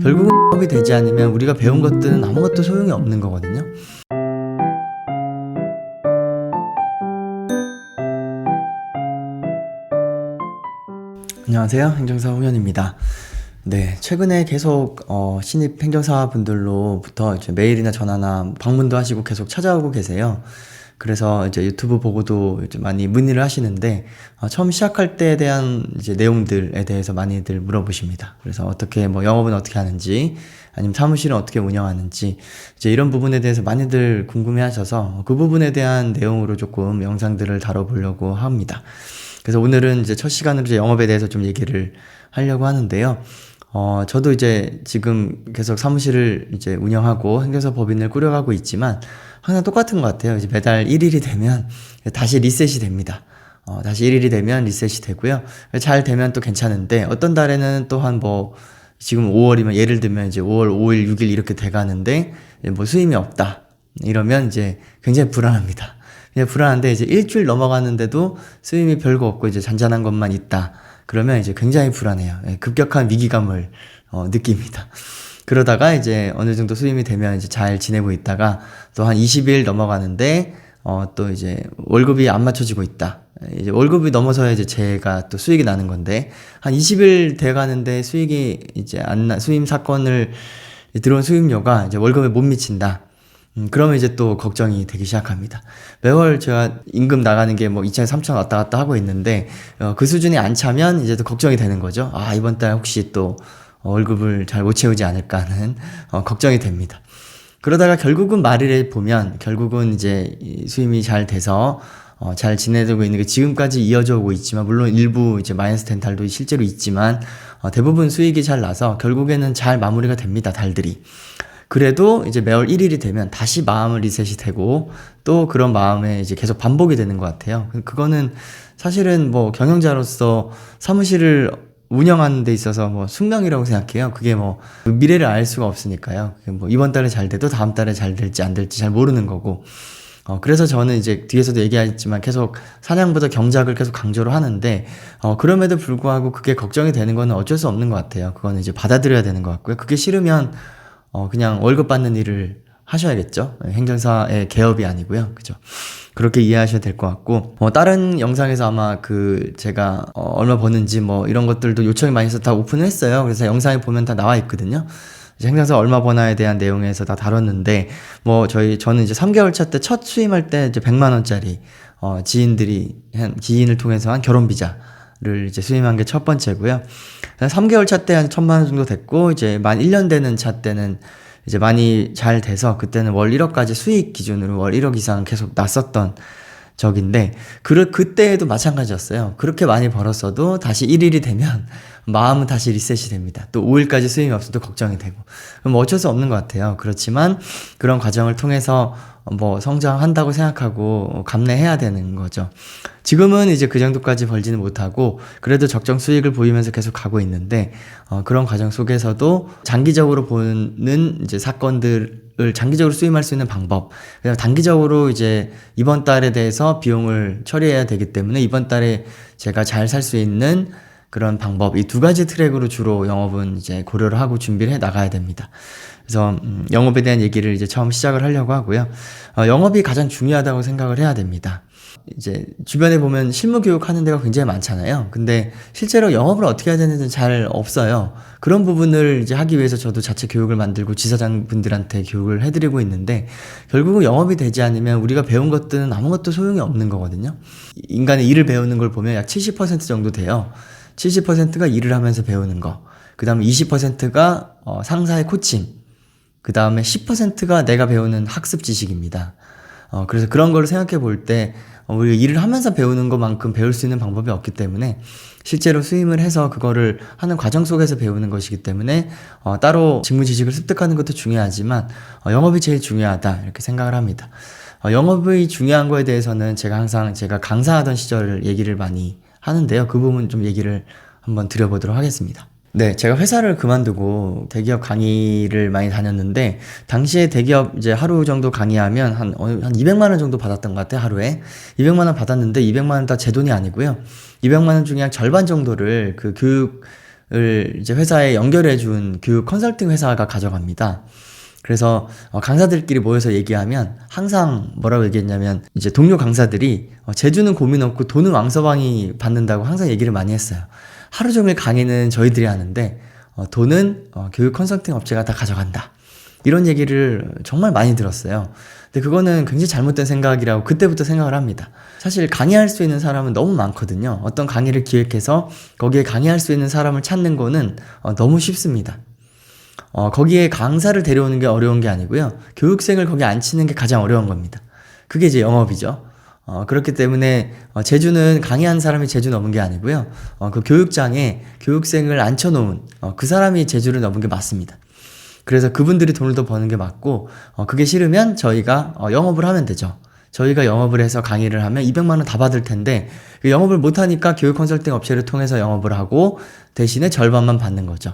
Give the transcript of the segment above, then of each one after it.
결국은 학업이 되지 않으면 우리가 배운 것들은 아무것도 소용이 없는 거거든요. 안녕하세요. 행정사 홍현입니다. 네, 최근에 계속 신입 행정사분들로부터 이제 메일이나 전화나 방문도 하시고 계속 찾아오고 계세요. 그래서 이제 유튜브 보고도 이제 많이 문의를 하시는데 처음 시작할 때에 대한 이제 내용들에 대해서 많이들 물어보십니다. 그래서 어떻게 영업은 어떻게 하는지 아니면 사무실은 어떻게 운영하는지 이제 이런 부분에 대해서 많이들 궁금해하셔서 그 부분에 대한 내용으로 조금 영상들을 다뤄보려고 합니다. 그래서 오늘은 이제 첫 시간으로 이제 영업에 대해서 좀 얘기를 하려고 하는데요. 저도 이제 지금 계속 사무실을 이제 운영하고 행정사 법인을 꾸려가고 있지만 항상 똑같은 것 같아요. 이제 매달 1일이 되면 다시 리셋이 됩니다. 다시 1일이 되면 리셋이 되고요. 잘 되면 또 괜찮은데 어떤 달에는 또한 지금 5월이면 예를 들면 이제 5월 5일, 6일 이렇게 돼가는데 수임이 없다. 이러면 이제 굉장히 불안합니다. 그냥 불안한데 이제 일주일 넘어가는데도 수임이 별거 없고 이제 잔잔한 것만 있다. 그러면 이제 굉장히 불안해요. 급격한 위기감을 느낍니다. 그러다가 이제 어느 정도 수임이 되면 이제 잘 지내고 있다가 또 한 20일 넘어가는데 또 이제 월급이 안 맞춰지고 있다. 이제 월급이 넘어서야 이제 제가 또 수익이 나는 건데 한 20일 돼 가는데 수익이 이제 수임 사건을 들어온 수임료가 이제 월급에 못 미친다. 그러면 이제 또 걱정이 되기 시작합니다. 매월 제가 임금 나가는 게 2,000, 3,000 왔다 갔다 하고 있는데, 그 수준이 안 차면 이제 또 걱정이 되는 거죠. 이번 달 혹시 또 월급을 잘 못 채우지 않을까 하는, 걱정이 됩니다. 그러다가 결국은 말일에 보면, 결국은 이제 수임이 잘 돼서, 잘 지내고 있는 게 지금까지 이어져 오고 있지만, 물론 일부 이제 마이너스 된 달도 실제로 있지만, 대부분 수익이 잘 나서 결국에는 잘 마무리가 됩니다, 달들이. 그래도 이제 매월 1일이 되면 다시 마음을 리셋이 되고 또 그런 마음에 이제 계속 반복이 되는 것 같아요. 그거는 사실은 경영자로서 사무실을 운영하는 데 있어서 숙명이라고 생각해요. 그게 미래를 알 수가 없으니까요. 이번 달에 잘 돼도 다음 달에 잘 될지 안 될지 잘 모르는 거고. 그래서 저는 이제 뒤에서도 얘기했지만 계속 사냥보다 경작을 계속 강조를 하는데, 그럼에도 불구하고 그게 걱정이 되는 거는 어쩔 수 없는 것 같아요. 그거는 이제 받아들여야 되는 것 같고요. 그게 싫으면 그냥 월급 받는 일을 하셔야겠죠. 행정사의 개업이 아니고요. 그죠? 그렇게 이해하셔야 될 것 같고, 다른 영상에서 아마 제가, 얼마 버는지 이런 것들도 요청이 많이 있어서 다 오픈을 했어요. 그래서 영상에 보면 다 나와 있거든요. 이제 행정사 얼마 버나에 대한 내용에서 다 다뤘는데, 저는 이제 3개월 차 때 첫 수임할 때 이제 100만원짜리, 지인을 통해서 한 결혼비자를 이제 수임한 게 첫 번째고요. 3개월 차 때 한 1,000만 원 정도 됐고, 이제 만 1년 되는 차 때는 이제 많이 잘 돼서 그때는 월 1억까지 수익 기준으로 월 1억 이상 계속 났었던 적인데, 그때에도 마찬가지였어요. 그렇게 많이 벌었어도 다시 1일이 되면 마음은 다시 리셋이 됩니다. 또 5일까지 수임이 없어도 걱정이 되고. 그럼 어쩔 수 없는 것 같아요. 그렇지만 그런 과정을 통해서 성장한다고 생각하고 감내해야 되는 거죠. 지금은 이제 그 정도까지 벌지는 못하고 그래도 적정 수익을 보이면서 계속 가고 있는데, 그런 과정 속에서도 장기적으로 보는 이제 사건들을 장기적으로 수임할 수 있는 방법, 그냥 단기적으로 이제 이번 달에 대해서 비용을 처리해야 되기 때문에 이번 달에 제가 잘 살 수 있는 그런 방법, 이 두 가지 트랙으로 주로 영업은 이제 고려를 하고 준비를 해 나가야 됩니다. 그래서 영업에 대한 얘기를 이제 처음 시작을 하려고 하고요. 영업이 가장 중요하다고 생각을 해야 됩니다. 이제 주변에 보면 실무 교육하는 데가 굉장히 많잖아요. 근데 실제로 영업을 어떻게 해야 되는지 잘 없어요. 그런 부분을 이제 하기 위해서 저도 자체 교육을 만들고 지사장분들한테 교육을 해드리고 있는데, 결국은 영업이 되지 않으면 우리가 배운 것들은 아무것도 소용이 없는 거거든요. 인간의 일을 배우는 걸 보면 약 70% 정도 돼요. 70%가 일을 하면서 배우는 거, 그 다음에 20%가 상사의 코칭, 그 다음에 10%가 내가 배우는 학습 지식입니다. 그래서 그런 걸 생각해 볼 때, 우리가 일을 하면서 배우는 것만큼 배울 수 있는 방법이 없기 때문에 실제로 수임을 해서 그거를 하는 과정 속에서 배우는 것이기 때문에 따로 직무 지식을 습득하는 것도 중요하지만 영업이 제일 중요하다 이렇게 생각을 합니다. 영업이 중요한 거에 대해서는 제가 강사하던 시절 얘기를 많이 하는데요. 그 부분 좀 얘기를 한번 드려보도록 하겠습니다. 네, 제가 회사를 그만두고 대기업 강의를 많이 다녔는데, 당시에 대기업 이제 하루 정도 강의하면 한 200만 원 정도 받았던 것 같아요, 하루에. 200만 원 받았는데 200만 원 다 제 돈이 아니고요. 200만 원 중에 한 절반 정도를 그 교육 이제 회사에 연결해 준 교육 컨설팅 회사가 가져갑니다. 그래서 강사들끼리 모여서 얘기하면 항상 뭐라고 얘기했냐면 이제 동료 강사들이 재주는 고민 없고 돈은 왕서방이 받는다고 항상 얘기를 많이 했어요. 하루 종일 강의는 저희들이 하는데 돈은 교육 컨설팅 업체가 다 가져간다. 이런 얘기를 정말 많이 들었어요. 근데 그거는 굉장히 잘못된 생각이라고 그때부터 생각을 합니다. 사실 강의할 수 있는 사람은 너무 많거든요. 어떤 강의를 기획해서 거기에 강의할 수 있는 사람을 찾는 거는 너무 쉽습니다. 거기에 강사를 데려오는 게 어려운 게 아니고요. 교육생을 거기에 앉히는 게 가장 어려운 겁니다. 그게 이제 영업이죠. 그렇기 때문에 재주는 강의하는 사람이 재주 넘은 게 아니고요. 그 교육장에 교육생을 앉혀놓은 그 사람이 재주를 넘은 게 맞습니다. 그래서 그분들이 돈을 더 버는 게 맞고 그게 싫으면 저희가 영업을 하면 되죠. 저희가 영업을 해서 강의를 하면 200만 원 다 받을 텐데 그 영업을 못하니까 교육 컨설팅 업체를 통해서 영업을 하고 대신에 절반만 받는 거죠.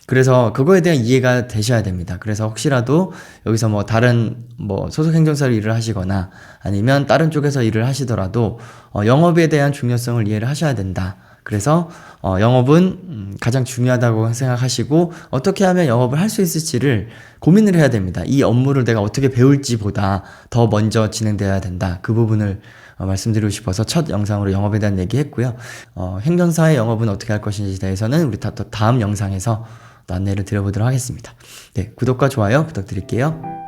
그래서 그거에 대한 이해가 되셔야 됩니다. 그래서 혹시라도 여기서 뭐 다른 뭐 소속 행정사로 일을 하시거나 아니면 다른 쪽에서 일을 하시더라도 영업에 대한 중요성을 이해를 하셔야 된다. 그래서 영업은 가장 중요하다고 생각하시고 어떻게 하면 영업을 할 수 있을지를 고민을 해야 됩니다. 이 업무를 내가 어떻게 배울지보다 더 먼저 진행돼야 된다. 그 부분을 말씀드리고 싶어서 첫 영상으로 영업에 대한 얘기 했고요. 행정사의 영업은 어떻게 할 것인지에 대해서는 우리 다음 영상에서 안내를 드려보도록 하겠습니다. 네, 구독과 좋아요 부탁드릴게요.